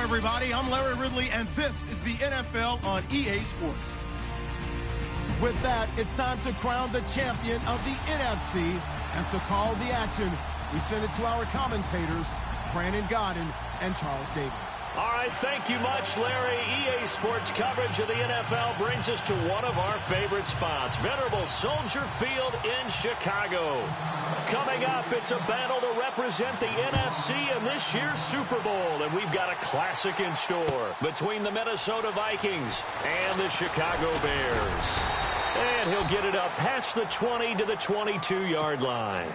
everybody. I'm Larry Ridley, and this is the NFL on EA Sports. With that, it's time to crown the champion of the NFC. And to call the action, we send it to our commentators, Brandon Godden and Charles Davis. All right, thank you much, Larry. EA Sports coverage of the NFL brings us to one of our favorite spots, venerable Soldier Field in Chicago. Coming up, it's a battle to represent the NFC in this year's Super Bowl, and we've got a classic in store between the Minnesota Vikings and the Chicago Bears. And he'll get it up past the 20 to the 22-yard line.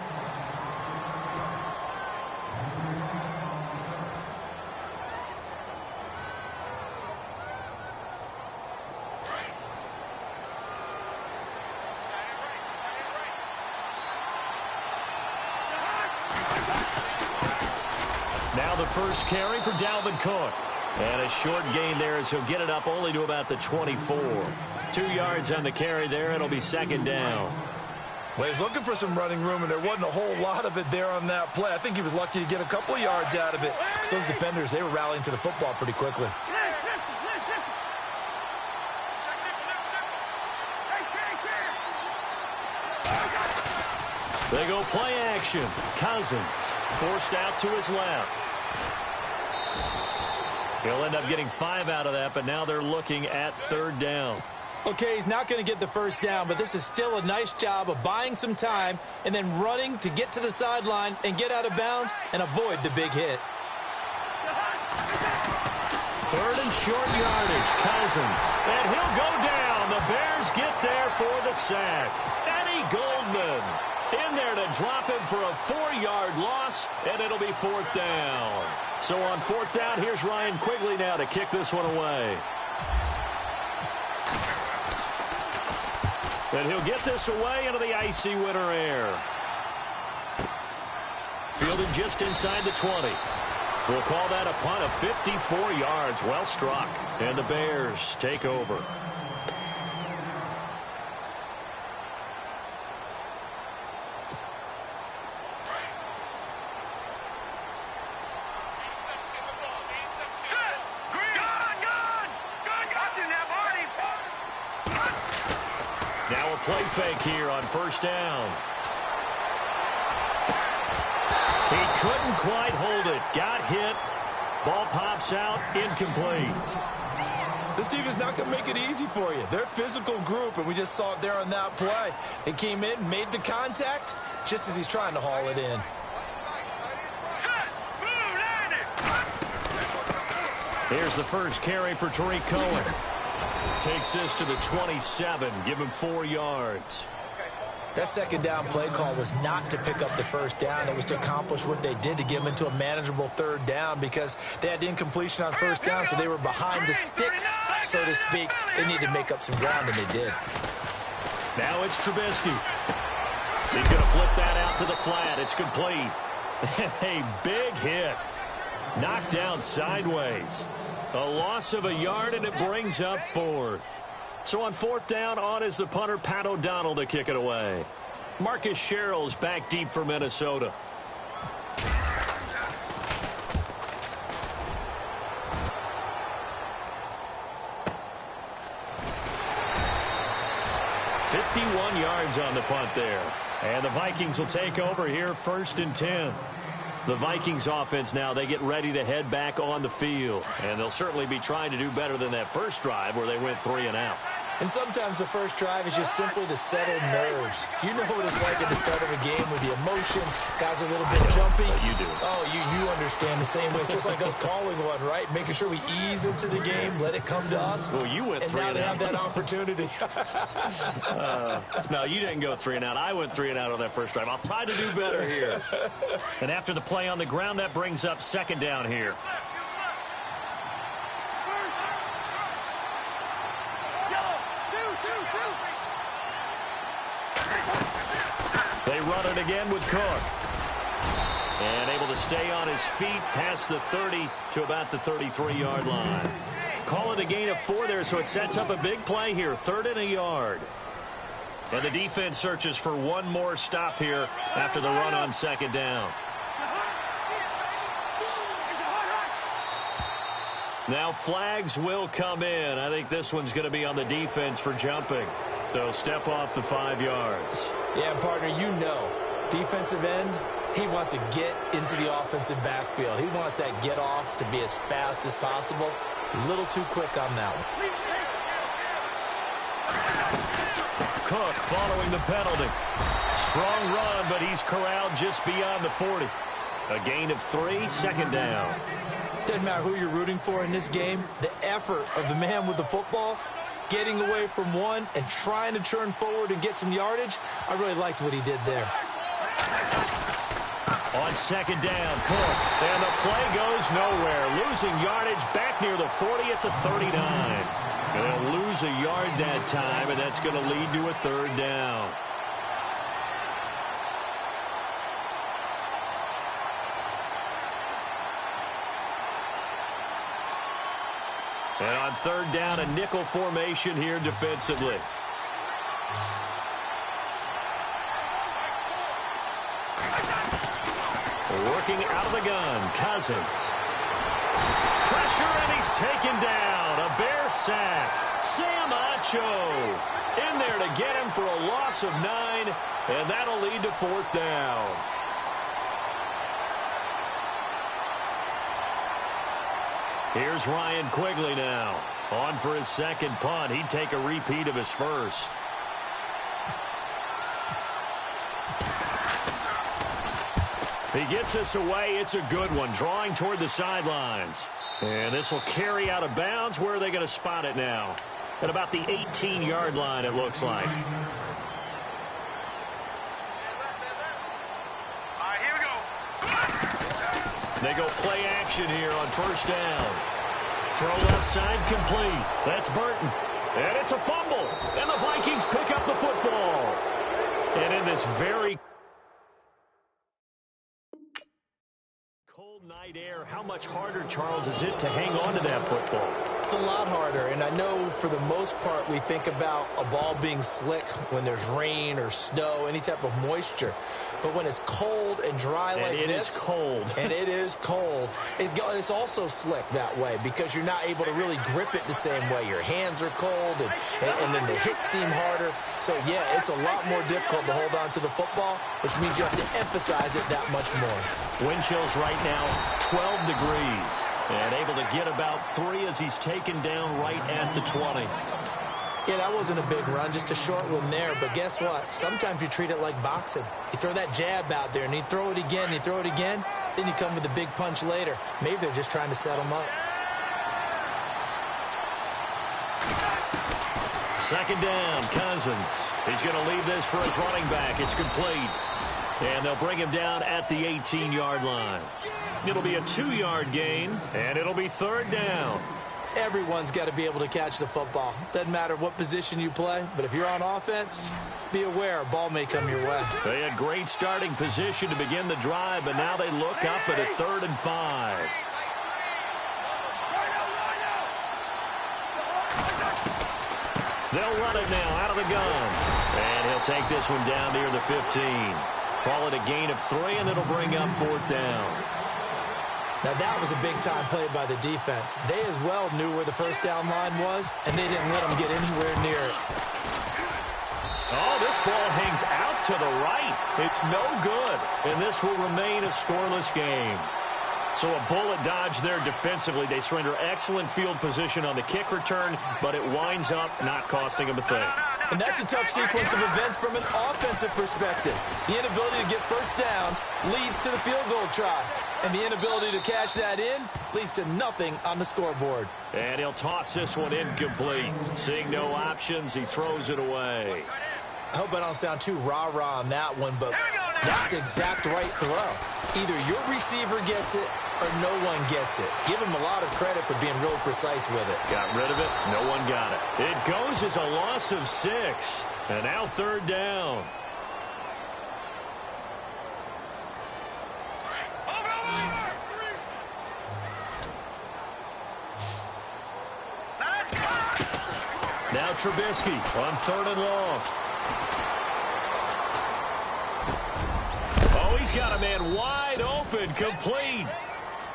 Now the first carry for Dalvin Cook. And a short gain there as he'll get it up only to about the 24. 2 yards on the carry there. It'll be second down. Well, he's looking for some running room, and there wasn't a whole lot of it there on that play. I think he was lucky to get a couple of yards out of it. So those defenders, they were rallying to the football pretty quickly. They go play action. Cousins forced out to his left. He'll end up getting 5 out of that, but now they're looking at third down. Okay, he's not going to get the first down, but this is still a nice job of buying some time and then running to get to the sideline and get out of bounds and avoid the big hit. Third and short yardage, Cousins. And he'll go down. The Bears get there for the sack. Eddie Goldman in there to drop him for a 4-yard loss, and it'll be fourth down. So on fourth down, here's Ryan Quigley now to kick this one away. And he'll get this away into the icy winter air. Fielded just inside the 20. We'll call that a punt of 54 yards. Well struck. And the Bears take over. Now a play fake here on first down. He couldn't quite hold it. Got hit. Ball pops out. Incomplete. This team is not going to make it easy for you. They're a physical group, and we just saw it there on that play. It came in, made the contact, just as he's trying to haul it in. Here's the first carry for Tariq Cohen. Takes this to the 27. Give him 4 yards. That second down play call was not to pick up the first down. It was to accomplish what they did to get them into a manageable third down because they had incompletion on first down, so they were behind the sticks, so to speak. They needed to make up some ground, and they did. Now it's Trubisky. He's going to flip that out to the flat. It's complete. A big hit. Knocked down sideways. A loss of a yard, and it brings up fourth. So on fourth down, on is the punter, Pat O'Donnell, to kick it away. Marcus Sherrill's back deep for Minnesota. "51 yards on the punt there. And the Vikings will take over here, 1st and 10. The Vikings offense now, they get ready to head back on the field. And they'll certainly be trying to do better than that first drive where they went 3 and out. And sometimes the first drive is just simply to settle nerves. You know what it's like at the start of a game with the emotion. Guys are a little bit jumpy. You do. Oh, you understand the same way. It's just like us calling one, right? Making sure we ease into the game, let it come to us. Well, you went 3 and out. And now they have that opportunity. No, you didn't go 3 and out. I went 3 and out on that first drive. I'll try to do better here. And after the play on the ground, that brings up second down here. They run it again with Cook. And able to stay on his feet past the 30 to about the 33-yard line. Call it a gain of 4 there, so it sets up a big play here. 3rd and a yard. And the defense searches for one more stop here after the run on second down. Now flags will come in. I think this one's going to be on the defense for jumping. So step off the 5 yards. Yeah, partner, you know, defensive end, he wants to get into the offensive backfield. He wants that get off to be as fast as possible. A little too quick on that one. Cook following the penalty. Strong run, but he's corralled just beyond the 40. A gain of 3, second down. Doesn't matter who you're rooting for in this game. The effort of the man with the football, getting away from one and trying to turn forward and get some yardage, I really liked what he did there. On second down, Cook. And the play goes nowhere. Losing yardage back near the 40 at the 39. And they'll lose a yard that time, and that's going to lead to a third down. And on third down, a nickel formation here defensively. Working out of the gun, Cousins. Pressure, and he's taken down. A Bear sack. Sam Acho in there to get him for a loss of 9, and that'll lead to fourth down. Here's Ryan Quigley now. On for his second punt. He'd take a repeat of his first. He gets us away. It's a good one. Drawing toward the sidelines. And this will carry out of bounds. Where are they going to spot it now? At about the 18-yard line, it looks like. They go play action here on first down. Throw left side complete. That's Burton. And it's a fumble. And the Vikings pick up the football. And in this very cold night air, how much harder, Charles, is it to hang on to that football? It's a lot harder, and I know for the most part we think about a ball being slick when there's rain or snow, any type of moisture. But when it's cold and dry like this, it is cold. And it is cold, it's also slick that way because you're not able to really grip it the same way. Your hands are cold, and then the hits seem harder. So, yeah, it's a lot more difficult to hold on to the football, which means you have to emphasize it that much more. Wind chills right now, 12 degrees. And able to get about 3 as he's taken down right at the 20. Yeah, that wasn't a big run, just a short one there. But guess what? Sometimes you treat it like boxing. You throw that jab out there, and you throw it again, you throw it again, then you come with a big punch later. Maybe they're just trying to set him up. Second down, Cousins. He's going to leave this for his running back. It's complete. And they'll bring him down at the 18-yard line. It'll be a 2-yard gain, and it'll be third down. Everyone's got to be able to catch the football. Doesn't matter what position you play, but if you're on offense, be aware a ball may come your way. They had great starting position to begin the drive, but now they look up at a 3rd and 5. They'll run it now out of the gun. And he'll take this one down near the 15. Call it a gain of 3, and it'll bring up fourth down. Now, that was a big-time play by the defense. They as well knew where the first down line was, and they didn't let them get anywhere near it. Oh, this ball hangs out to the right. It's no good, and this will remain a scoreless game. So a bullet dodge there defensively. They surrender excellent field position on the kick return, but it winds up not costing them a thing. And that's a tough sequence of events from an offensive perspective. The inability to get first downs leads to the field goal try. And the inability to cash that in leads to nothing on the scoreboard. And he'll toss this one incomplete. Seeing no options, he throws it away. I hope I don't sound too rah-rah on that one, but that's the exact right throw. Either your receiver gets it or no one gets it. Give him a lot of credit for being really precise with it. Got rid of it. No one got it. It goes as a loss of 6. And now third down. Now Trubisky on 3rd and long. Oh, he's got a man wide open, complete.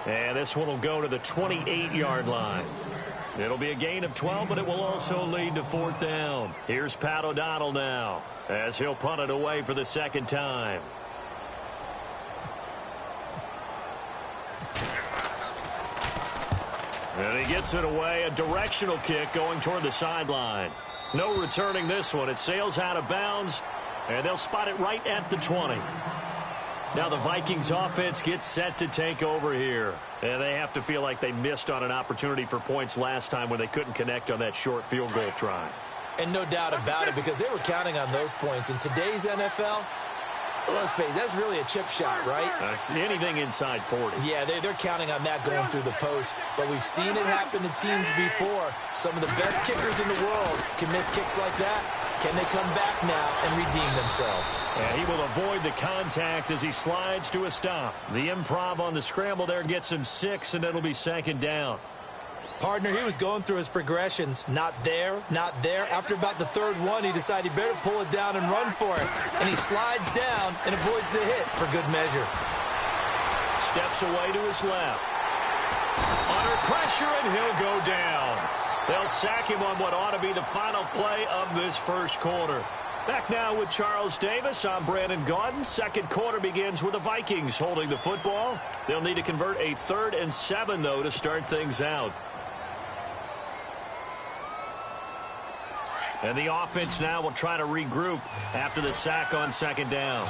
And this one will go to the 28-yard line. It'll be a gain of 12, but it will also lead to 4th down. Here's Pat O'Donnell now as he'll punt it away for the second time. And he gets it away, a directional kick going toward the sideline. No returning this one. It sails out of bounds, and they'll spot it right at the 20. Now the Vikings offense gets set to take over here. And they have to feel like they missed on an opportunity for points last time when they couldn't connect on that short field goal try. And no doubt about it, because they were counting on those points. In today's NFL, let's face it, that's really a chip shot, right? That's anything inside 40. Yeah, they're counting on that going through the post. But we've seen it happen to teams before. Some of the best kickers in the world can miss kicks like that. Can they come back now and redeem themselves? And he will avoid the contact as he slides to a stop. The improv on the scramble there gets him 6, and it'll be 2nd down. Partner, he was going through his progressions. Not there, not there. After about the 3rd one, he decided he better pull it down and run for it. And he slides down and avoids the hit for good measure. Steps away to his left. Under pressure, and he'll go down. They'll sack him on what ought to be the final play of this first quarter. Back now with Charles Davis. I'm Brandon Gaudin. Second quarter begins with the Vikings holding the football. They'll need to convert a 3rd and 7, though, to start things out. And the offense now will try to regroup after the sack on 2nd down.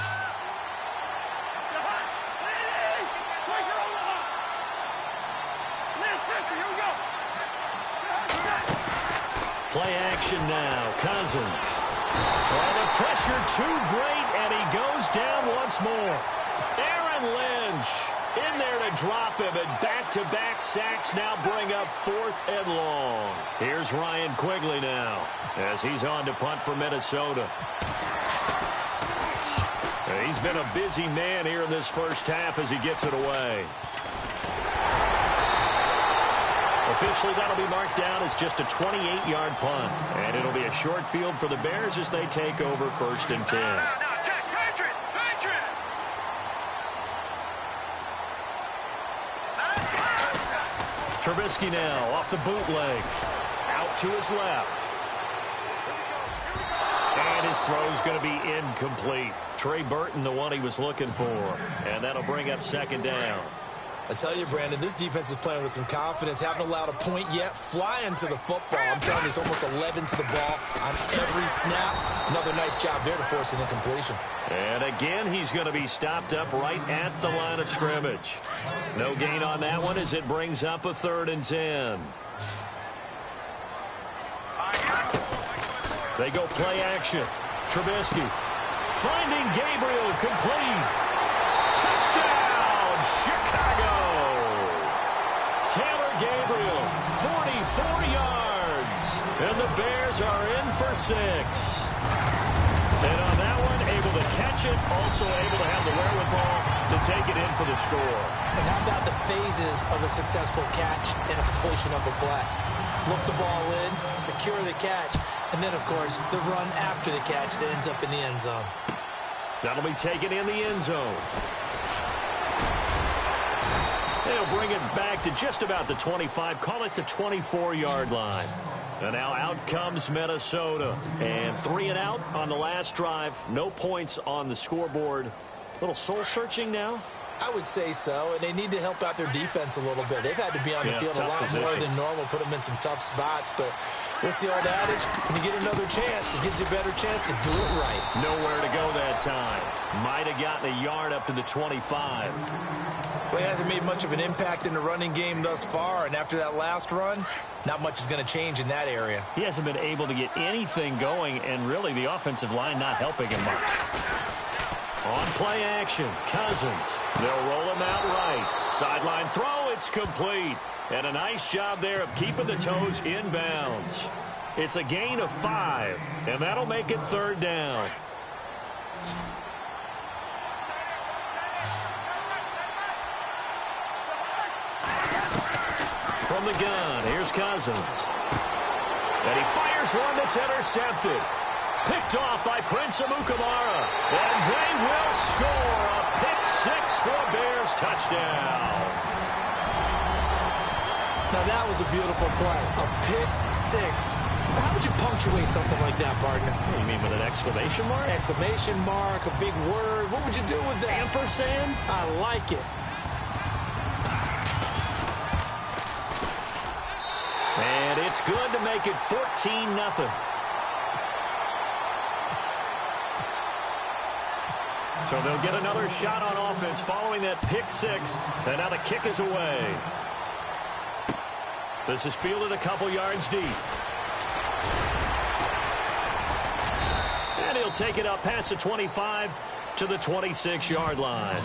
Play action now. Cousins. And the pressure too great, and he goes down once more. Aaron Lynch in there to drop him, and back-to-back sacks now bring up 4th and long. Here's Ryan Quigley now as he's on to punt for Minnesota. And he's been a busy man here in this first half as he gets it away. Officially, that'll be marked down as just a 28-yard punt. And it'll be a short field for the Bears as they take over 1st and 10. Trubisky now off the bootleg. Out to his left. And his throw's going to be incomplete. Trey Burton, the one he was looking for. And that'll bring up 2nd down. I tell you, Brandon, this defense is playing with some confidence. Haven't allowed a point yet. Flying to the football. I'm telling you, it's almost 11 to the ball on every snap. Another nice job there to force an incompletion. And again, he's going to be stopped up right at the line of scrimmage. No gain on that one as it brings up a 3rd and 10. They go play action. Trubisky finding Gabriel, complete. Touchdown! Chicago. Taylor Gabriel, 44 yards. And the Bears are in for 6. And on that one, able to catch it, also able to have the wherewithal to take it in for the score. And how about the phases of a successful catch and a completion of a play? Look the ball in, secure the catch, and then, of course, the run after the catch that ends up in the end zone. That'll be taken in the end zone. They'll bring it back to just about the 25, call it the 24-yard line. And now out comes Minnesota. And 3 and out on the last drive. No points on the scoreboard. A little soul-searching now? I would say so, and they need to help out their defense a little bit. They've had to be on the field a lot more than normal, put them in some tough spots. But what's the old adage? When you get another chance, it gives you a better chance to do it right. Nowhere to go that time. Might have gotten a yard up to the 25. Well, he hasn't made much of an impact in the running game thus far, and after that last run, not much is going to change in that area. He hasn't been able to get anything going, and really the offensive line not helping him much. On play action, Cousins. They'll roll him out right. Sideline throw, it's complete. And a nice job there of keeping the toes inbounds. It's a gain of 5, and that'll make it 3rd down. From the gun, here's Cousins. And he fires one that's intercepted. Picked off by Prince Amukamara. And they will score a pick 6 for a Bears touchdown. Now, that was a beautiful play. A pick six. How would you punctuate something like that, partner? What do you mean, with an exclamation mark? Exclamation mark, a big word. What would you do with that? Ampersand? I like it. And it's good to make it 14-0. So they'll get another shot on offense following that pick six. And now the kick is away. This is fielded a couple yards deep. And he'll take it up past the 25 to the 26-yard line.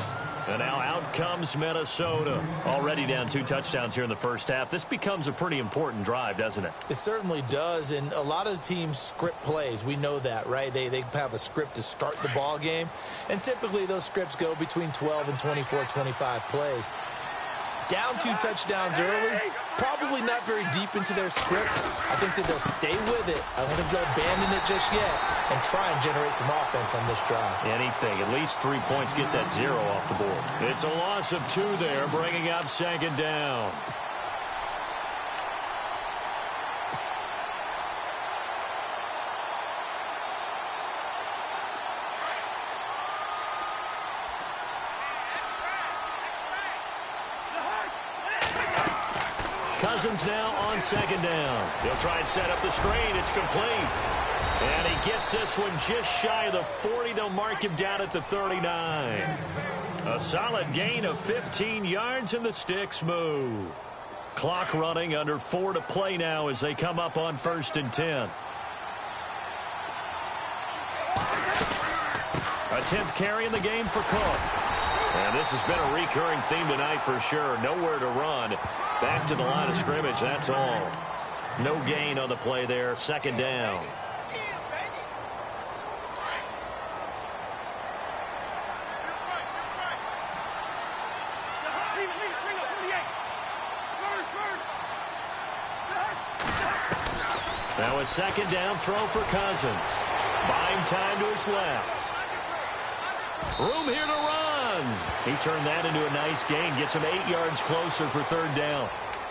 And now out comes Minnesota. Already down 2 touchdowns here in the first half. This becomes a pretty important drive, doesn't it? It certainly does, and a lot of the teams script plays. We know that, right? They have a script to start the ball game, and typically those scripts go between 12 and 24, 25 plays. Down 2 touchdowns early, probably not very deep into their script. I think that they'll stay with it. I don't think they'll abandon it just yet and try and generate some offense on this drive. Anything, at least 3 points, get that 0 off the board. It's a loss of 2 there, bringing up second down. Cousins now on second down. He'll try and set up the screen. It's complete. And he gets this one just shy of the 40. They'll mark him down at the 39. A solid gain of 15 yards, and the sticks move. Clock running, under 4 to play now as they come up on 1st and 10. A 10th carry in the game for Cook. And this has been a recurring theme tonight for sure. Nowhere to run. Back to the line of scrimmage, that's all. No gain on the play there, second down. Now a second down throw for Cousins. Buying time to his left. Room here to run. He turned that into a nice gain. Gets him 8 yards closer for 3rd down.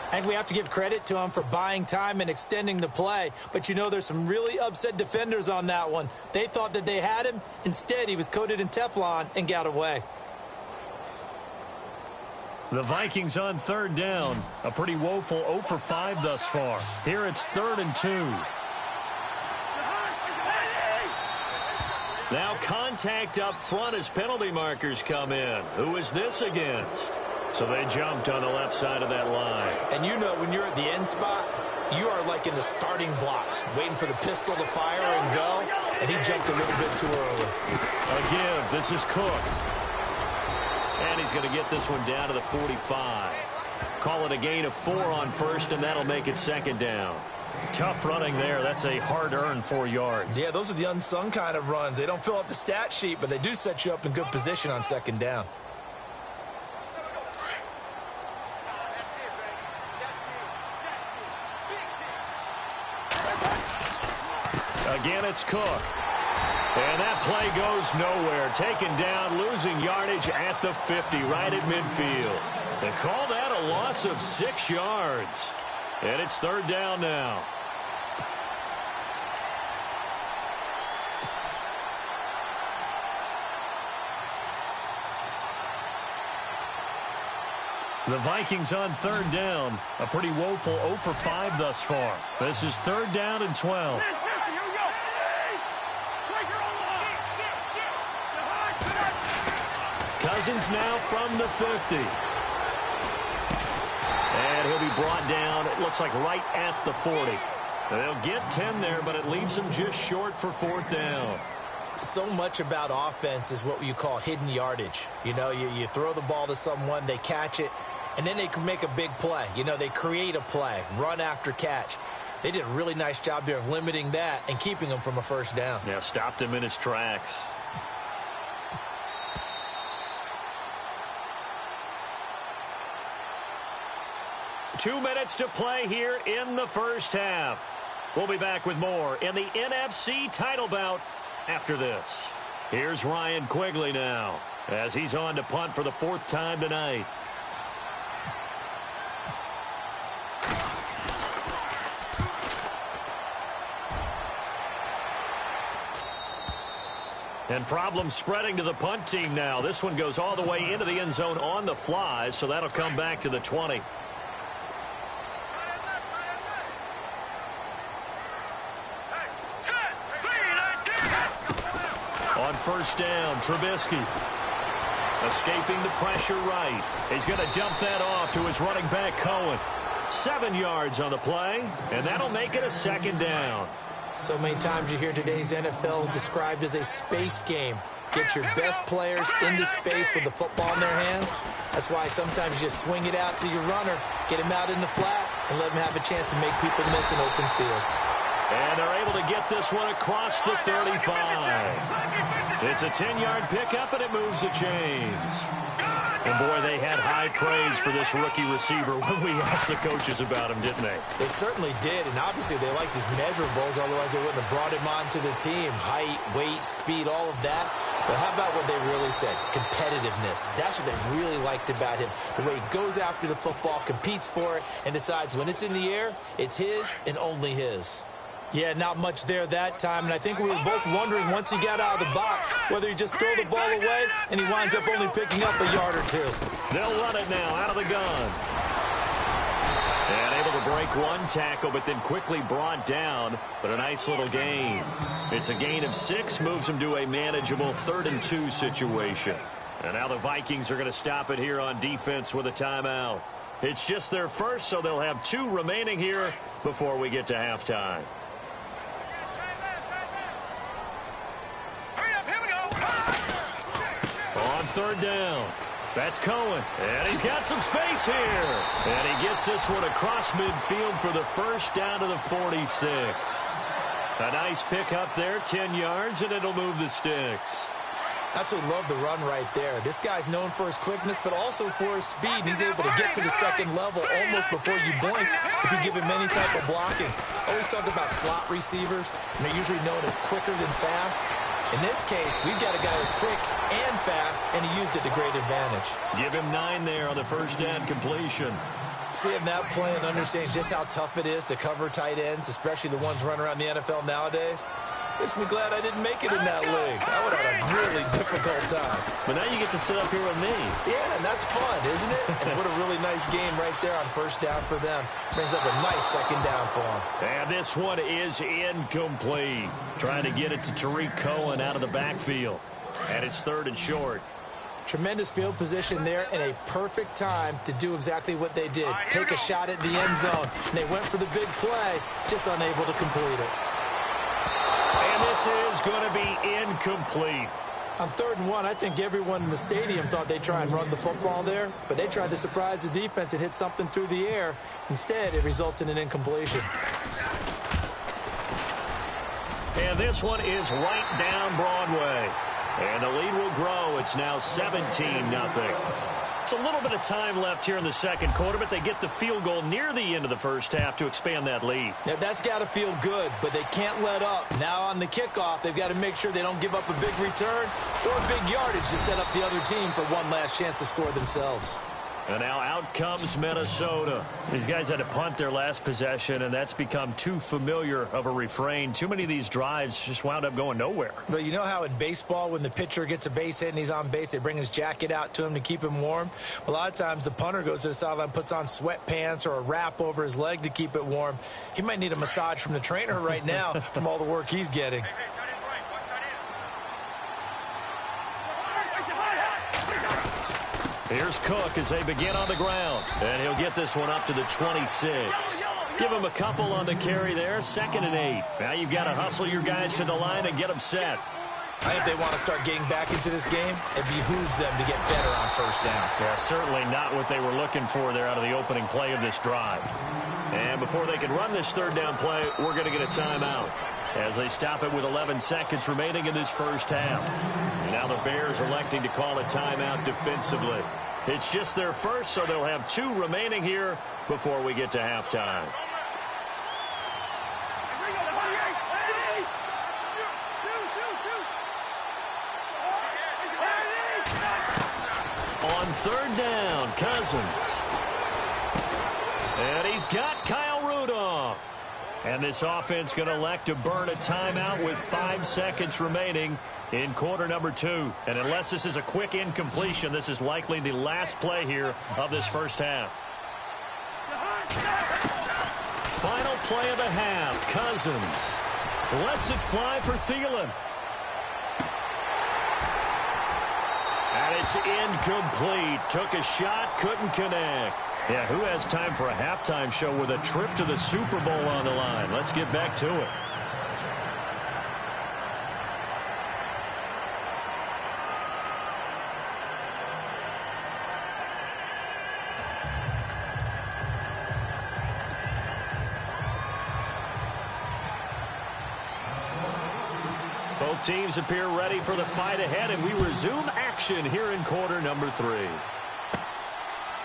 I think we have to give credit to him for buying time and extending the play. But, you know, there's some really upset defenders on that one. They thought that they had him. Instead, he was coated in Teflon and got away. The Vikings on 3rd down. A pretty woeful 0 for 5 thus far. Here it's 3rd and 2. Now contact up front as penalty markers come in. Who is this against? So they jumped on the left side of that line. And you know when you're at the end spot, you are like in the starting blocks, waiting for the pistol to fire and go, and he jumped a little bit too early. A give. This is Cook. And he's going to get this one down to the 45. Call it a gain of 4 on 1st, and that'll make it 2nd down. Tough running there. That's a hard-earned 4 yards. Yeah, those are the unsung kind of runs. They don't fill up the stat sheet, but they do set you up in good position on 2nd down. Again, it's Cook. And that play goes nowhere. Taken down, losing yardage at the 50, right at midfield. They call that a loss of 6 yards. And it's 3rd down now. The Vikings on 3rd down. A pretty woeful 0 for 5 thus far. This is 3rd down and 12. Cousins now from the 50. And he'll be brought down, it looks like right at the 40. They'll get 10 there, but it leaves them just short for 4th down. So much about offense is what you call hidden yardage. You know, you throw the ball to someone, they catch it, and then they can make a big play. You know, they create a play, run after catch. They did a really nice job there of limiting that and keeping him from a 1st down. Yeah, stopped him in his tracks. Two minutes to play here in the first half. We'll be back with more in the NFC title bout after this. Here's Ryan Quigley now as he's on to punt for the 4th time tonight. And problem spreading to the punt team now. This one goes all the way into the end zone on the fly, so that'll come back to the 20. On first down, Trubisky. Escaping the pressure right. He's going to dump that off to his running back, Cohen. 7 yards on the play, and that'll make it a second down. So many times you hear today's NFL described as a space game. Get your best players into space with the football in their hands. That's why sometimes you just swing it out to your runner, get him out in the flat, and let him have a chance to make people miss an open field. And they're able to get this one across the 35. It's a 10-yard pickup, and it moves the chains. And, boy, they had high praise for this rookie receiver when we asked the coaches about him, didn't they? They certainly did, and obviously they liked his measurables, otherwise they wouldn't have brought him onto the team. Height, weight, speed, all of that. But how about what they really said? Competitiveness. That's what they really liked about him. The way he goes after the football, competes for it, and decides when it's in the air, it's his and only his. Yeah, not much there that time, and I think we were both wondering once he got out of the box whether he just throw the ball away and he winds up only picking up a yard or two. They'll run it now out of the gun. And able to break one tackle, but then quickly brought down, but a nice little gain. It's a gain of 6, moves them to a manageable 3rd and 2 situation. And now the Vikings are going to stop it here on defense with a timeout. It's just their first, so they'll have 2 remaining here before we get to halftime. On 3rd down, that's Cohen, and he's got some space here. And he gets this one across midfield for the first down to the 46. A nice pick up there, 10 yards, and it'll move the sticks. Absolutely love the run right there. This guy's known for his quickness, but also for his speed. He's able to get to the second level almost before you blink if you give him any type of blocking. Always talk about slot receivers, and they're usually known as quicker than fast. In this case, we've got a guy who's quick and fast, and he used it to great advantage. Give him 9 there on the first down completion. Seeing that play and understanding just how tough it is to cover tight ends, especially the ones running around the NFL nowadays, makes me glad I didn't make it in that league. I would have had a really difficult time. But now you get to sit up here with me. Yeah, and that's fun, isn't it? And what a really nice game right there on first down for them. Brings up a nice second down for them. And this one is incomplete. Trying to get it to Tariq Cohen out of the backfield. And it's 3rd and short. Tremendous field position there and a perfect time to do exactly what they did. Take a shot at the end zone. And they went for the big play, just unable to complete it. And this is going to be incomplete. On 3rd and 1, I think everyone in the stadium thought they'd try and run the football there, but they tried to surprise the defense and hit something through the air. Instead, it results in an incompletion. And this one is right down Broadway. And the lead will grow. It's now 17-0. It's a little bit of time left here in the second quarter, but they get the field goal near the end of the first half to expand that lead. Now, that's got to feel good, but they can't let up. Now on the kickoff, they've got to make sure they don't give up a big return or big yardage to set up the other team for one last chance to score themselves. And now out comes Minnesota. These guys had to punt their last possession, and that's become too familiar of a refrain. Too many of these drives just wound up going nowhere. But you know how in baseball, when the pitcher gets a base hit and he's on base, they bring his jacket out to him to keep him warm? A lot of times the punter goes to the sideline, puts on sweatpants or a wrap over his leg to keep it warm. He might need a massage from the trainer right now from all the work he's getting. Here's Cook as they begin on the ground. And he'll get this one up to the 26. Give him a couple on the carry there. 2nd and 8. Now you've got to hustle your guys to the line and get them set. I think they want to start getting back into this game. It behooves them to get better on first down. Yeah, certainly not what they were looking for there out of the opening play of this drive. And before they can run this 3rd down play, we're going to get a timeout as they stop it with 11 seconds remaining in this first half. Now the Bears electing to call a timeout defensively. It's just their first, so they'll have 2 remaining here before we get to halftime. On 3rd down, Cousins. And he's got Kyle Rudolph. And this offense going to elect to burn a timeout with 5 seconds remaining in quarter number 2. And unless this is a quick incompletion, this is likely the last play here of this first half. Final play of the half. Cousins lets it fly for Thielen. And it's incomplete. Took a shot, couldn't connect. Yeah, who has time for a halftime show with a trip to the Super Bowl on the line? Let's get back to it. Both teams appear ready for the fight ahead, and we resume action here in quarter number 3.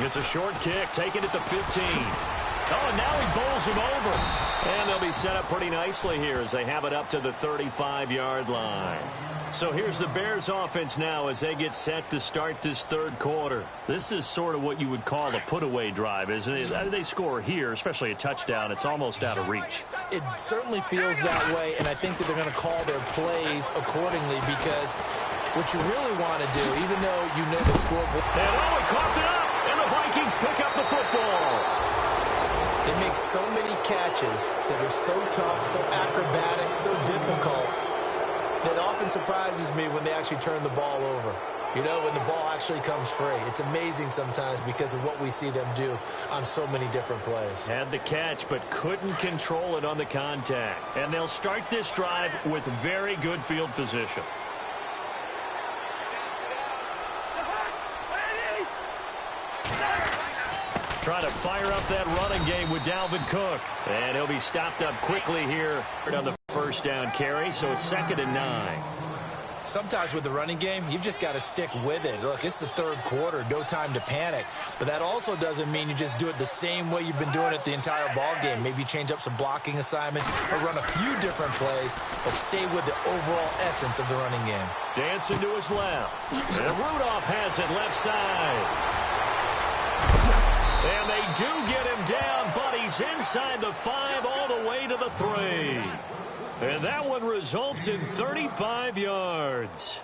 It's a short kick, taking it to 15. Oh, and now he bowls him over. And they'll be set up pretty nicely here as they have it up to the 35-yard line. So here's the Bears offense now as they get set to start this third quarter. This is sort of what you would call a put-away drive, isn't it? They score here, especially a touchdown. It's almost out of reach. It certainly feels that way, and I think that they're going to call their plays accordingly because what you really want to do, even though you know the scoreboard. And oh, it coughed it up, and the Vikings pick up the football. They make so many catches that are so tough, so acrobatic, so difficult, that often surprises me when they actually turn the ball over. You know, when the ball actually comes free. It's amazing sometimes because of what we see them do on so many different plays. Had the catch, but couldn't control it on the contact. And they'll start this drive with very good field position. Trying to fire up that running game with Dalvin Cook. And he'll be stopped up quickly here on the first down carry, so it's 2nd and 9. Sometimes with the running game, you've just got to stick with it. Look, it's the third quarter, no time to panic. But that also doesn't mean you just do it the same way you've been doing it the entire ball game. Maybe change up some blocking assignments or run a few different plays, but stay with the overall essence of the running game. Dancing to his left. And Rudolph has it left side. And they do get him down, but he's inside the 5 all the way to the 3. And that one results in 35 yards.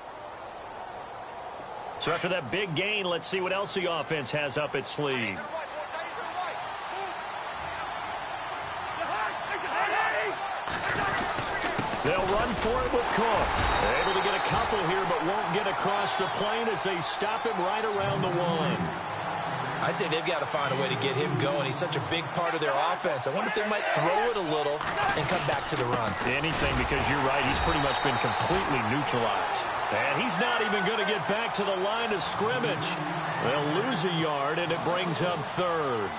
So after that big gain, let's see what else the offense has up its sleeve. They'll run for it with Cook. They're able to get a couple here, but won't get across the plane as they stop him right around the 1. I'd say they've got to find a way to get him going. He's such a big part of their offense. I wonder if they might throw it a little and come back to the run. Anything, because you're right. He's pretty much been completely neutralized. And he's not even going to get back to the line of scrimmage. They'll lose a yard, and it brings up 3rd.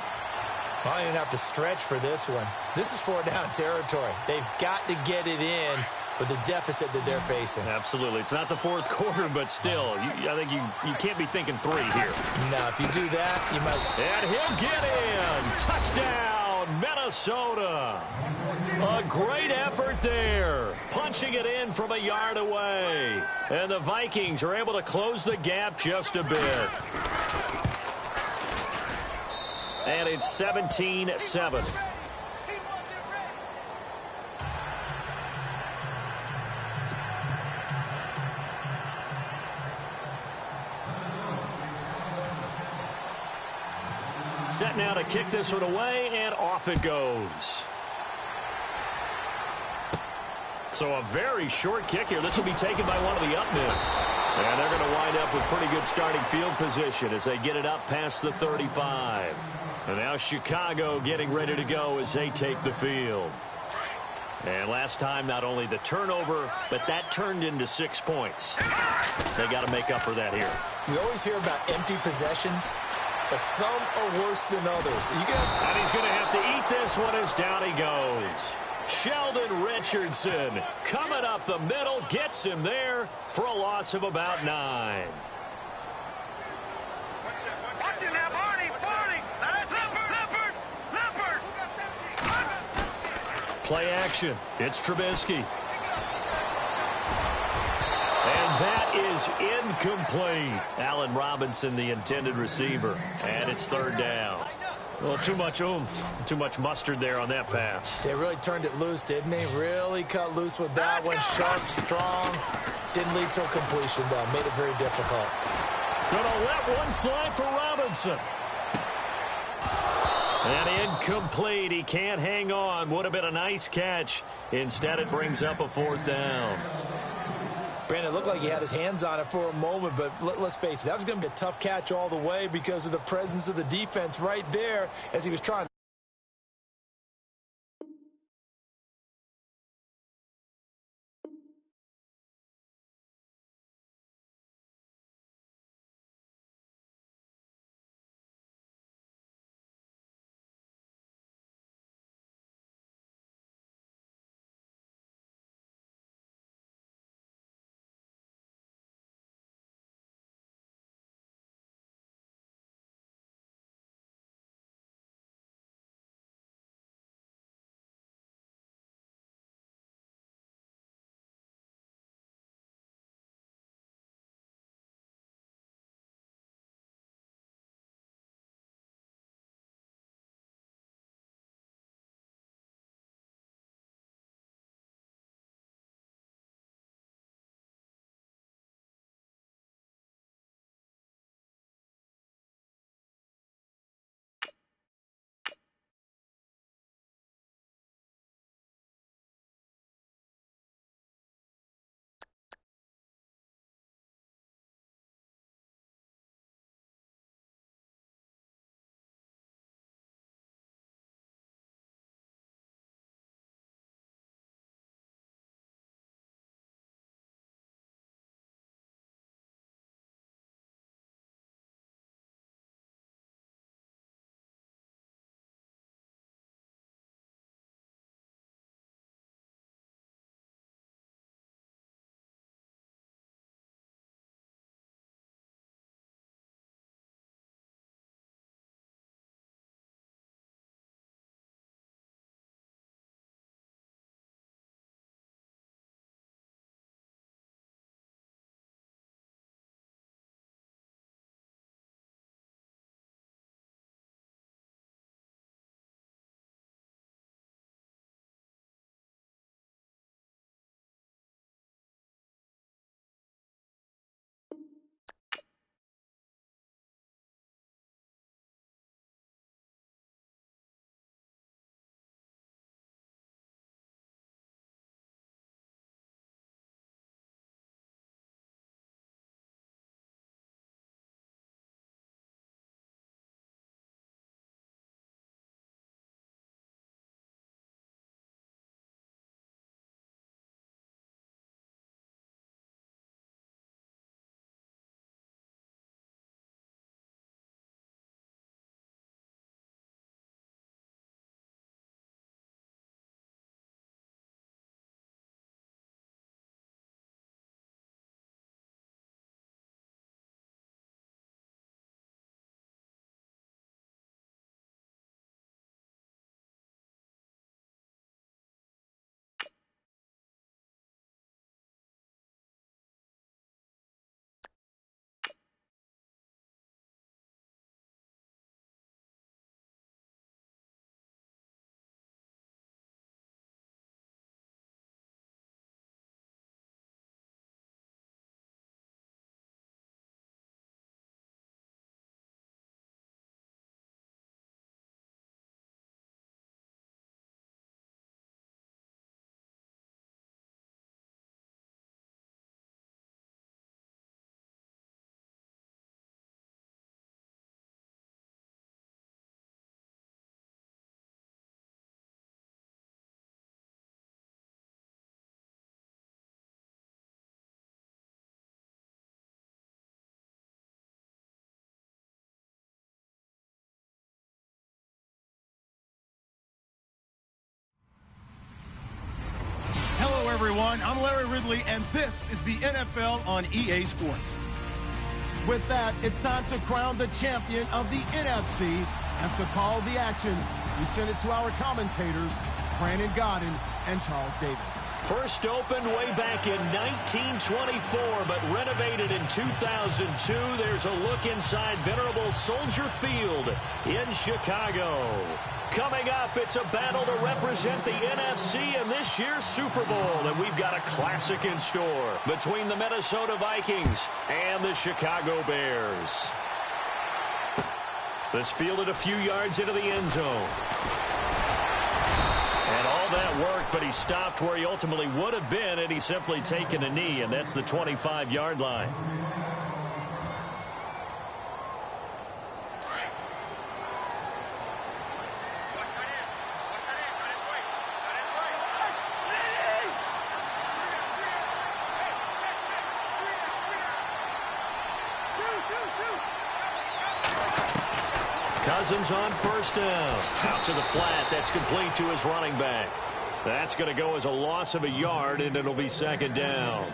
Well, you don't have to stretch for this one. This is 4-down territory. They've got to get it in with the deficit that they're facing. Absolutely. It's not the fourth quarter, but still, I think you can't be thinking 3 here. No, if you do that, you might. And he'll get in. Touchdown, Minnesota. A great effort there. Punching it in from a yard away. And the Vikings are able to close the gap just a bit. And it's 17-7. Set now to kick this one away, and off it goes. So a very short kick here. This will be taken by one of the up men. And they're going to wind up with pretty good starting field position as they get it up past the 35. And now Chicago getting ready to go as they take the field. And last time, not only the turnover, but that turned into 6 points. They got to make up for that here. We always hear about empty possessions, but some are worse than others. And he's going to have to eat this one as down he goes. Sheldon Richardson coming up the middle, gets him there for a loss of about 9. Watch it now, Barney. That's Leopard. Play action. It's Trubisky. And that is incomplete. Allen Robinson, the intended receiver. And it's 3rd down. Well, too much oomph, too much mustard there on that pass. They really turned it loose, didn't they? Really cut loose with that one. Sharp, strong. Didn't lead to a completion, though. Made it very difficult. Gonna let one fly for Robinson. And incomplete. He can't hang on. Would have been a nice catch. Instead, it brings up a 4th down. Brandon, it looked like he had his hands on it for a moment, but let's face it, that was going to be a tough catch all the way because of the presence of the defense right there as he was trying. everyone. I'm Larry Ridley, and this is the NFL on EA Sports. With that, it's time to crown the champion of the NFC. And to call the action, we send it to our commentators, Brandon Godden and Charles Davis. First opened way back in 1924, but renovated in 2002. There's a look inside venerable Soldier Field in Chicago. Coming up, it's a battle to represent the NFC in this year's Super Bowl, and we've got a classic in store between the Minnesota Vikings and the Chicago Bears. This fielded a few yards into the end zone. And all that worked, but he stopped where he ultimately would have been, and he's simply taken a knee, and that's the 25-yard line. Cousins on first down. Out to the flat. That's complete to his running back. That's going to go as a loss of a yard, and it'll be second down.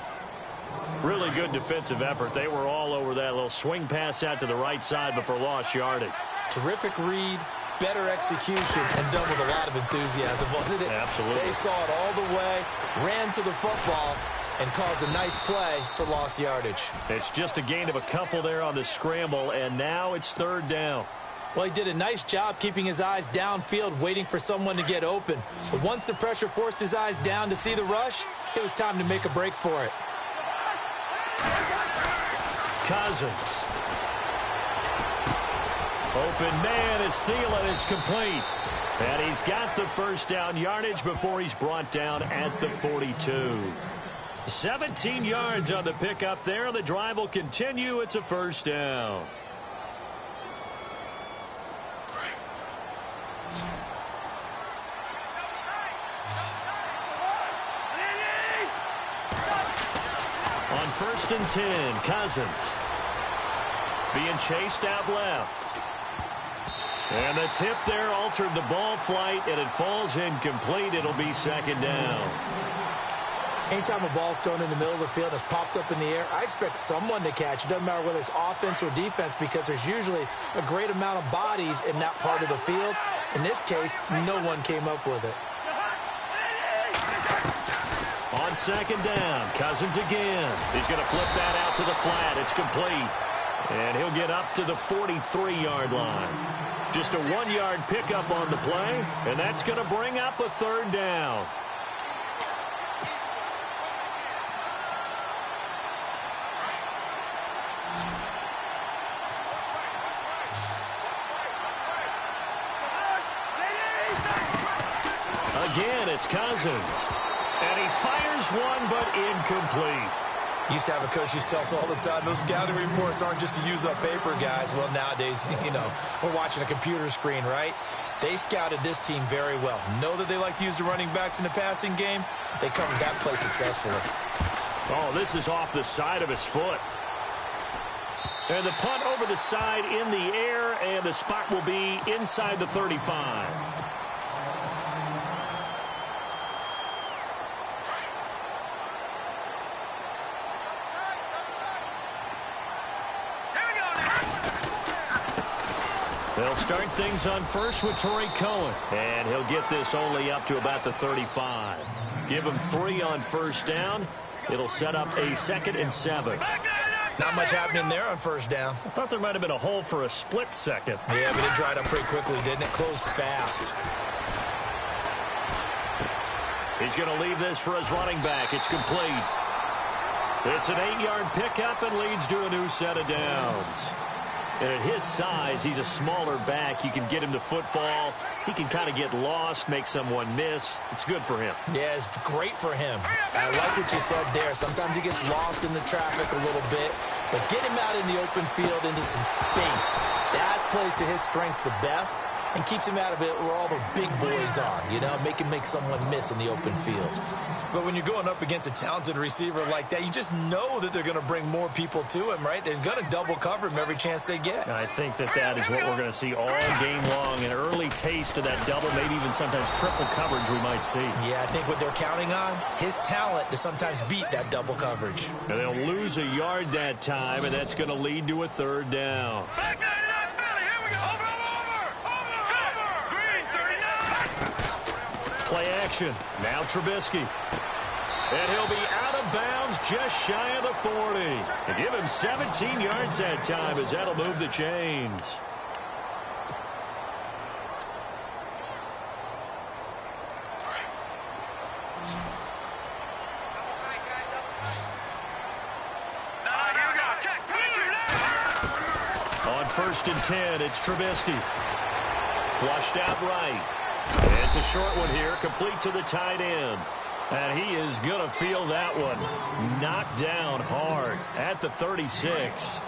Really good defensive effort. They were all over that little swing pass out to the right side before lost yardage. Terrific read, better execution, and done with a lot of enthusiasm, wasn't it? Absolutely. They saw it all the way, ran to the football, and caused a nice play for lost yardage. It's just a gain of a couple there on the scramble, and now it's third down. Well, he did a nice job keeping his eyes downfield, waiting for someone to get open. But once the pressure forced his eyes down to see the rush, it was time to make a break for it. Cousins. Open man is Thielen. It's complete. And he's got the first down yardage before he's brought down at the 42. 17 yards on the pickup there. The drive will continue. It's a first down. On first and 10, Cousins. Being chased out left. And the tip there altered the ball flight, and it falls incomplete. It'll be second down. Anytime a ball's thrown in the middle of the field and it's popped up in the air, I expect someone to catch. It doesn't matter whether it's offense or defense, because there's usually a great amount of bodies in that part of the field. In this case, no one came up with it. On second down, Cousins again. He's going to flip that out to the flat. It's complete. And he'll get up to the 43-yard line. Just a 1-yard pickup on the play, and that's going to bring up a third down. Again, it's Cousins. And he fires one, but incomplete. Used to have a coach used to tell us all the time, those scouting reports aren't just to use up paper, guys. Well, nowadays, we're watching a computer screen, right? They scouted this team very well. Know that they like to use the running backs in the passing game. They covered that play successfully. Oh, this is off the side of his foot. And the punt over the side in the air, and the spot will be inside the 35. They'll start things on first with Torrey Cohen. And he'll get this only up to about the 35. Give him 3 on first down. It'll set up a 2nd and 7. Not much happening there on first down. I thought there might have been a hole for a split second. Yeah, but it dried up pretty quickly, didn't it? Closed fast. He's going to leave this for his running back. It's complete. It's an 8-yard pickup and leads to a new set of downs. And at his size, he's a smaller back. You can get him to football. He can kind of get lost, make someone miss. It's good for him. Yeah, it's great for him. I like what you said there. Sometimes he gets lost in the traffic a little bit, but get him out in the open field into some space. That plays to his strengths the best and keeps him out of it where all the big boys are, make him make someone miss in the open field. But when you're going up against a talented receiver like that, you just know that they're going to bring more people to him, right? They're going to double cover him every chance they get. I think that is what we're going to see all game long. An early taste of that double, maybe even sometimes triple coverage we might see. Yeah, I think what they're counting on, his talent to sometimes beat that double coverage. And they'll lose a yard that time, and that's going to lead to a third down. Back there, here we go. Over. Green, 39. Play action. Now Trubisky. And he'll be out of bounds just shy of the 40. And give him 17 yards that time as that'll move the chains. On 1st and 10, it's Trubisky. Flushed out right. It's a short one here, complete to the tight end. And he is going to feel that one. Knocked down hard at the 36.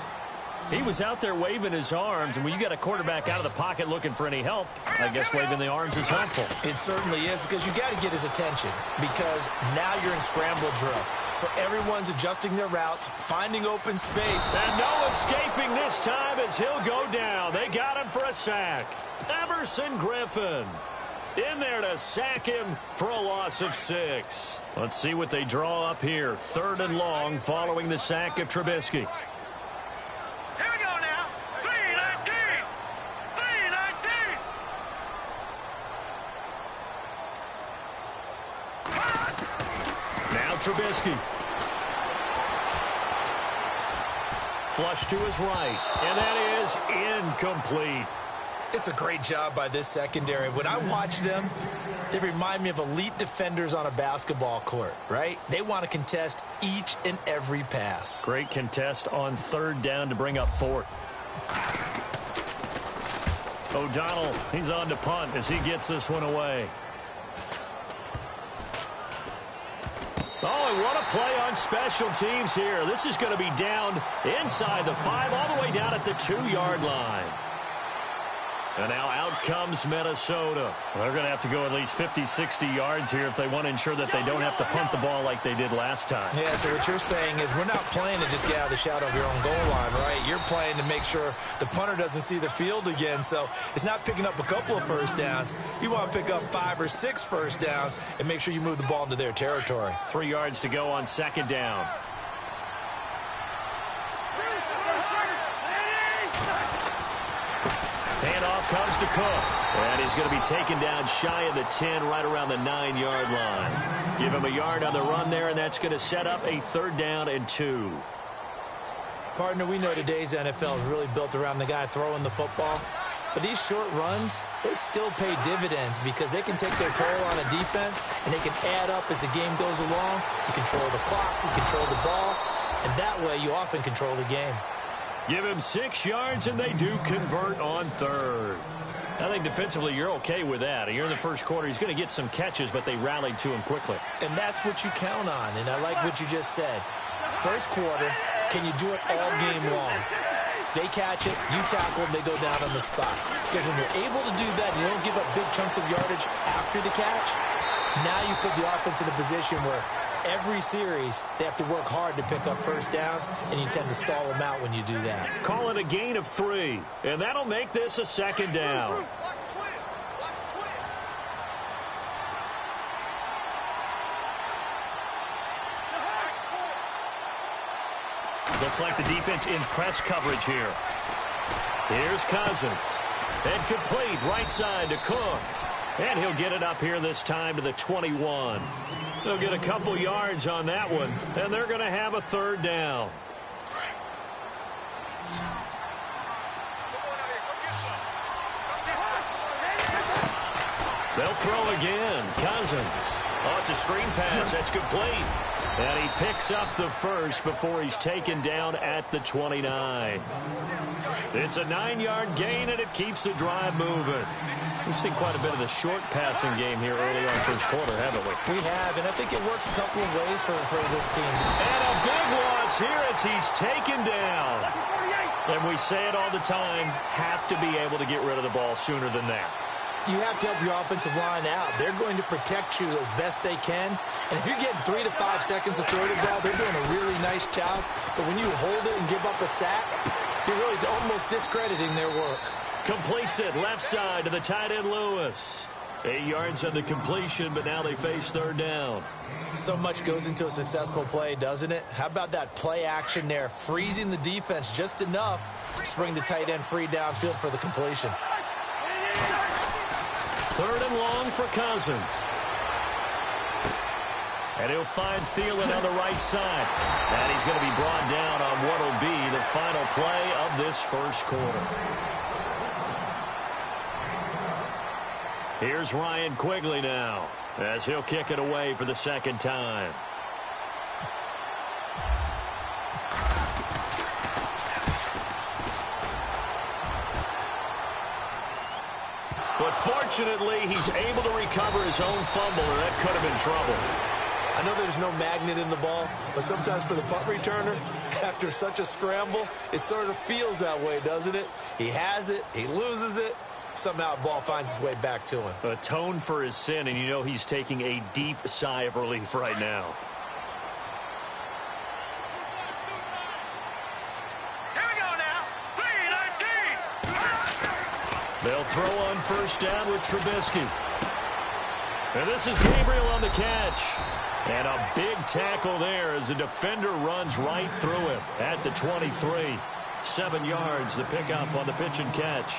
He was out there waving his arms, and when you got a quarterback out of the pocket looking for any help, I guess waving the arms is helpful. It certainly is, because you got to get his attention, because now you're in scramble drill. So everyone's adjusting their routes, finding open space. And no escaping this time as he'll go down. They got him for a sack. Everson Griffin in there to sack him for a loss of 6. Let's see what they draw up here. 3rd and long following the sack of Trubisky. Here we go now. 3-19. 3-19. Now Trubisky. Flush to his right. And that is incomplete. It's a great job by this secondary. When I watch them, they remind me of elite defenders on a basketball court, right? They want to contest each and every pass. Great contest on 3rd down to bring up 4th. O'Donnell, he's on to punt as he gets this one away. Oh, and what a play on special teams here. This is going to be down inside the 5, all the way down at the 2-yard line. And now out comes Minnesota. They're going to have to go at least 50, 60 yards here if they want to ensure that they don't have to punt the ball like they did last time. Yeah, so what you're saying is we're not playing to just get out of the shadow of your own goal line, right? You're playing to make sure the punter doesn't see the field again. So it's not picking up a couple of first downs. You want to pick up 5 or 6 first downs and make sure you move the ball into their territory. 3 yards to go on 2nd down. Handoff comes to Cook. And he's going to be taken down shy of the 10, right around the 9-yard line. Give him a yard on the run there, and that's going to set up a 3rd down and 2. Partner, we know today's NFL is really built around the guy throwing the football. But these short runs, they still pay dividends because they can take their toll on a defense, and they can add up as the game goes along. You control the clock, you control the ball, and that way you often control the game. Give him 6 yards, and they do convert on 3rd. I think defensively you're okay with that. Here in the first quarter, he's going to get some catches, but they rallied to him quickly. And that's what you count on, and I like what you just said. First quarter, can you do it all game long? They catch it, you tackle them, they go down on the spot. Because when you're able to do that, and you don't give up big chunks of yardage after the catch, now you put the offense in a position where every series, they have to work hard to pick up first downs, and you tend to stall them out when you do that. Call it a gain of 3, and that'll make this a 2nd down. Looks like the defense in press coverage here. Here's Cousins. And complete right side to Cook. And he'll get it up here this time to the 21. They'll get a couple yards on that one, and they're going to have a 3rd down. They'll throw again. Cousins. Oh, it's a screen pass. That's complete. And he picks up the first before he's taken down at the 29. It's a 9-yard gain, and it keeps the drive moving. We've seen quite a bit of the short passing game here early on first quarter, haven't we? We have, and I think it works a couple of ways for this team. And a big loss here as he's taken down. And we say it all the time, have to be able to get rid of the ball sooner than that. You have to help your offensive line out. They're going to protect you as best they can. And if you're getting 3 to 5 seconds to throw the ball, they're doing a really nice job. But when you hold it and give up a sack, you're really almost discrediting their work. Completes it left side to the tight end Lewis. 8 yards on the completion, but now they face 3rd down. So much goes into a successful play, doesn't it? How about that play action there, freezing the defense just enough to bring the tight end free downfield for the completion. 3rd and long for Cousins. And he'll find Thielen on the right side. And he's going to be brought down on what will be the final play of this first quarter. Here's Ryan Quigley now, as he'll kick it away for the second time. But fortunately, he's able to recover his own fumble, or that could have been trouble. I know there's no magnet in the ball, but sometimes for the punt returner, after such a scramble, it sort of feels that way, doesn't it? He has it, he loses it, somehow the ball finds its way back to him. Atone for his sin, and you know he's taking a deep sigh of relief right now. Here we go now. 3-19. They'll throw on first down with Trubisky. And this is Gabriel on the catch. And a big tackle there as the defender runs right through him at the 23. 7 yards, the pickup on the pitch and catch.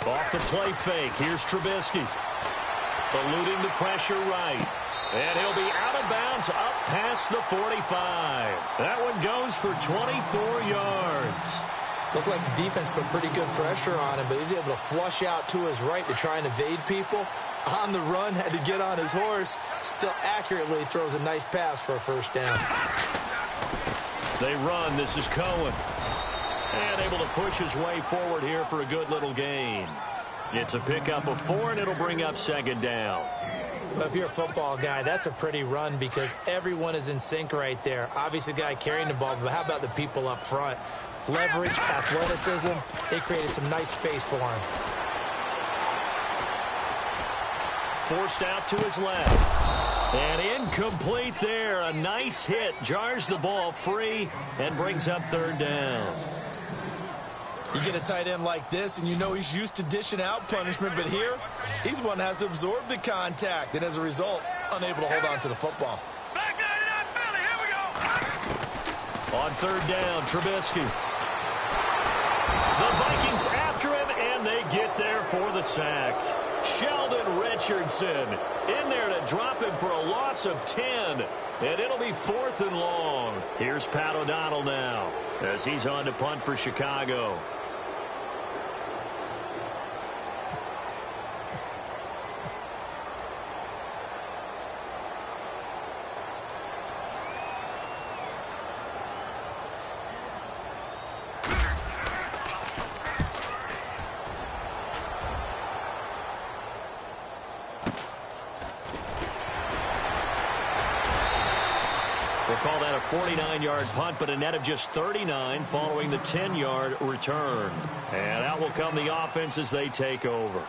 Off the play fake, here's Trubisky. Eluding the pressure right. And he'll be out of bounds up past the 45. That one goes for 24 yards. Looked like the defense put pretty good pressure on him, but he's able to flush out to his right to try and evade people. On the run, had to get on his horse. Still accurately throws a nice pass for a first down. They run. This is Cohen. And able to push his way forward here for a good little gain. It's a pickup of 4, and it'll bring up second down. Well, if you're a football guy, that's a pretty run because everyone is in sync right there. Obviously, the guy carrying the ball, but how about the people up front? Leverage, athleticism, they created some nice space for him. Forced out to his left. And incomplete there. A nice hit. Jars the ball free and brings up third down. You get a tight end like this, and you know he's used to dishing out punishment, but here, he's the one that has to absorb the contact, and as a result, unable to hold on to the football. Back 99 Philly. Here we go. On third down, Trubisky. The Vikings after him, and they get there for the sack. Sheldon Richardson in there to drop him for a loss of 10. And it'll be 4th and long. Here's Pat O'Donnell now as he's on to punt for Chicago. We'll call that a 49-yard punt, but a net of just 39 following the 10-yard return. And out will come the offense as they take over.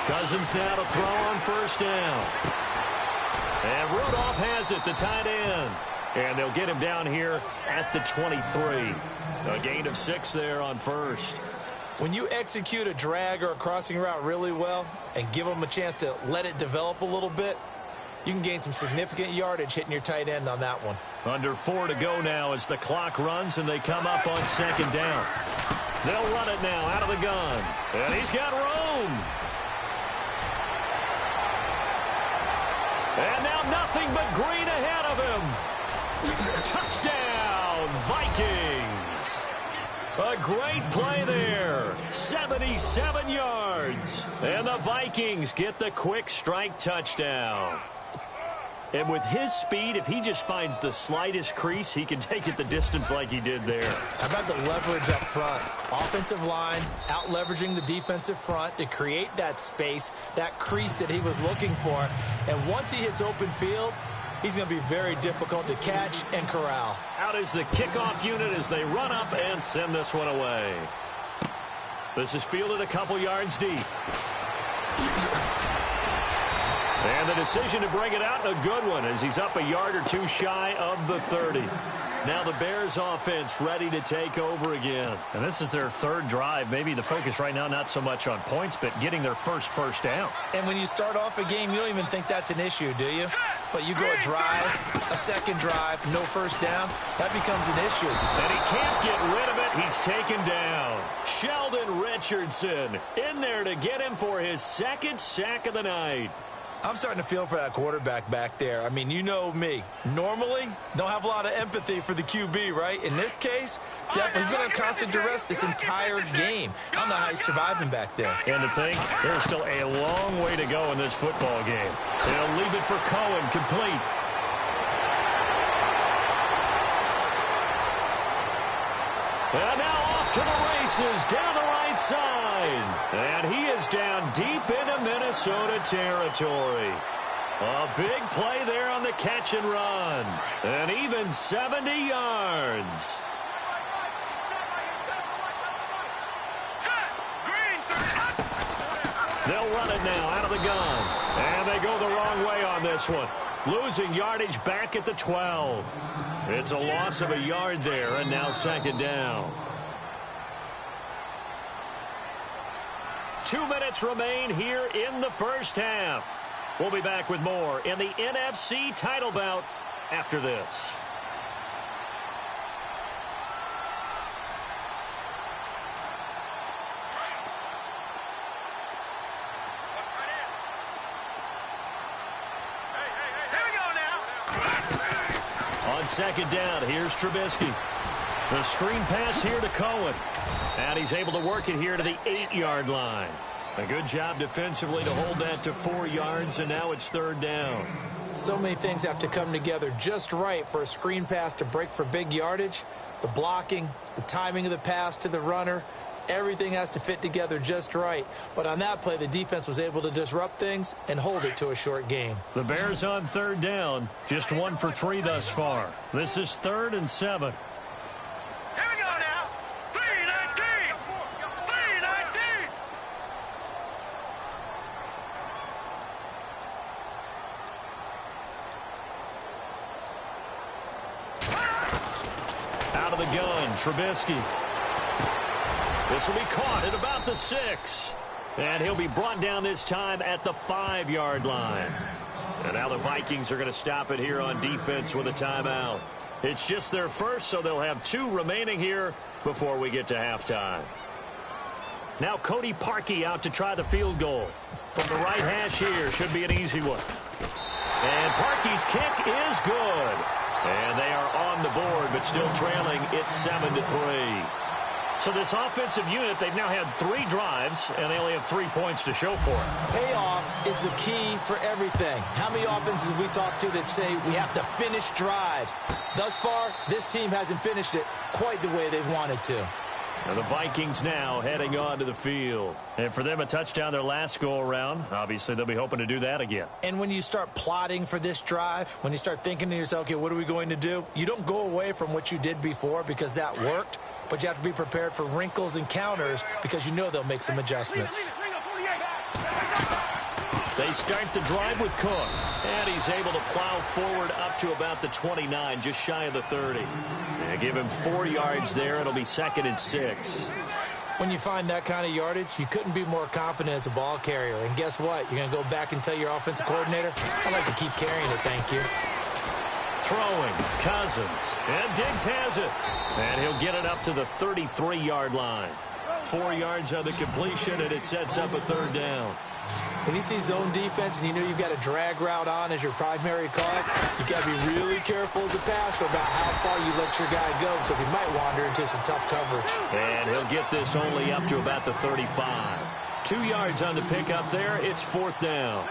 Cousins now to throw on first down. And Rudolph has it, the tight end. And they'll get him down here at the 23. A gain of 6 there on first. When you execute a drag or a crossing route really well and give them a chance to let it develop a little bit, you can gain some significant yardage hitting your tight end on that one. Under 4 to go now as the clock runs and they come up on second down. They'll run it now out of the gun. And he's got room. And now nothing but green ahead of him. Touchdown, Vikings. A great play there. 77 yards. And the Vikings get the quick strike touchdown. And with his speed, if he just finds the slightest crease, he can take it the distance like he did there. How about the leverage up front? Offensive line out leveraging the defensive front to create that space, that crease that he was looking for. And once he hits open field, he's going to be very difficult to catch and corral. Out is the kickoff unit as they run up and send this one away. This is fielded a couple yards deep. And the decision to bring it out, a good one, as he's up a yard or two shy of the 30. Now the Bears offense ready to take over again. And this is their third drive. Maybe the focus right now not so much on points, but getting their first down. And when you start off a game, you don't even think that's an issue, do you? But you go a drive, a second drive, no first down, that becomes an issue. And he can't get rid of it. He's taken down. Sheldon Richardson in there to get him for his second sack of the night. I'm starting to feel for that quarterback back there. I mean, you know me. Normally, don't have a lot of empathy for the QB, right? In this case, definitely, he's been on constant duress this entire game. I don't know how he's surviving back there. And to think, there's still a long way to go in this football game. They'll leave it for Cohen, complete. And now off to the races, down the right side. And he is down deep into Minnesota territory. A big play there on the catch and run. And even 70 yards. They'll run it now out of the gun. And they go the wrong way on this one. Losing yardage back at the 12. It's a loss of a yard there, and now second down. 2 minutes remain here in the first half. We'll be back with more in the NFC title bout after this. On second down, here's Trubisky. The screen pass here to Cohen. And he's able to work it here to the 8-yard line. A good job defensively to hold that to 4 yards, and now it's third down. So many things have to come together just right for a screen pass to break for big yardage. The blocking, the timing of the pass to the runner, everything has to fit together just right. But on that play, the defense was able to disrupt things and hold it to a short gain. The Bears on third down, just 1 for 3 thus far. This is 3rd and 7. Here we go now. 3-19. 3-19. Out of the gun, Trubisky. This will be caught at about the 6. And he'll be brought down this time at the 5-yard line. And now the Vikings are going to stop it here on defense with a timeout. It's just their first, so they'll have 2 remaining here before we get to halftime. Now Cody Parkey out to try the field goal. From the right hash here, should be an easy one. And Parkey's kick is good. And they are on the board, but still trailing. It's 7-3. So this offensive unit, they've now had 3 drives, and they only have 3 points to show for it. Payoff is the key for everything. How many offenses we talk to that say we have to finish drives? Thus far, this team hasn't finished it quite the way they wanted to. And the Vikings now heading onto the field. And for them, a touchdown their last go-around. Obviously, they'll be hoping to do that again. And when you start plotting for this drive, when you start thinking to yourself, okay, what are we going to do? You don't go away from what you did before because that worked. But you have to be prepared for wrinkles and counters because you know they'll make some adjustments. They start the drive with Cook. And he's able to plow forward up to about the 29, just shy of the 30. They give him 4 yards there. It'll be 2nd and 6. When you find that kind of yardage, you couldn't be more confident as a ball carrier. And guess what? You're going to go back and tell your offensive coordinator, I'd like to keep carrying it, thank you. Throwing, Cousins, and Diggs has it. And he'll get it up to the 33-yard line. 4 yards on the completion, and it sets up a 3rd down. When you see zone defense and you know you've got a drag route on as your primary call, you've got to be really careful as a passer about how far you let your guy go because he might wander into some tough coverage. And he'll get this only up to about the 35. 2 yards on the pickup there. It's 4th down.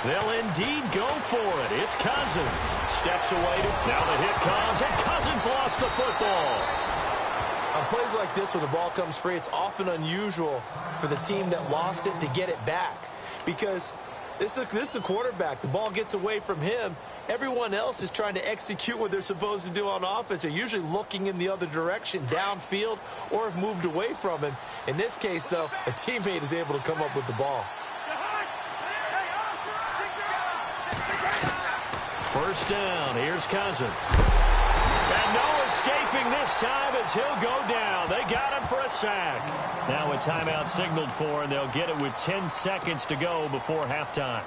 They'll indeed go for it. It's Cousins. Steps away. Now the hit comes, and Cousins lost the football. On plays like this, when the ball comes free, it's often unusual for the team that lost it to get it back. Because this is a quarterback. The ball gets away from him. Everyone else is trying to execute what they're supposed to do on offense. They're usually looking in the other direction, downfield, or have moved away from him. In this case, though, a teammate is able to come up with the ball. First down. Here's Cousins. And no escaping this time as he'll go down. They got him for a sack. Now a timeout signaled for, and they'll get it with 10 seconds to go before halftime.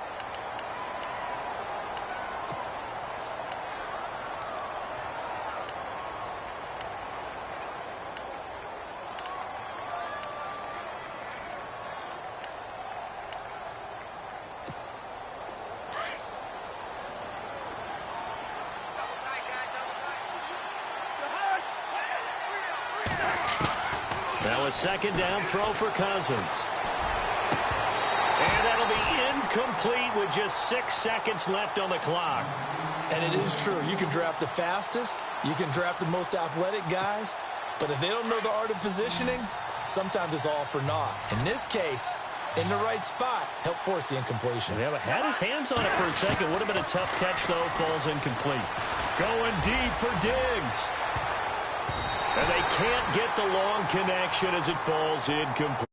Now a second down throw for Cousins. And that'll be incomplete with just 6 seconds left on the clock. And it is true. You can draft the fastest. You can draft the most athletic guys. But if they don't know the art of positioning, sometimes it's all for naught. In this case, in the right spot, help force the incompletion. Yeah, but had his hands on it for a second. Would have been a tough catch, though. Falls incomplete. Going deep for Diggs. And they can't get the long connection as it falls incomplete.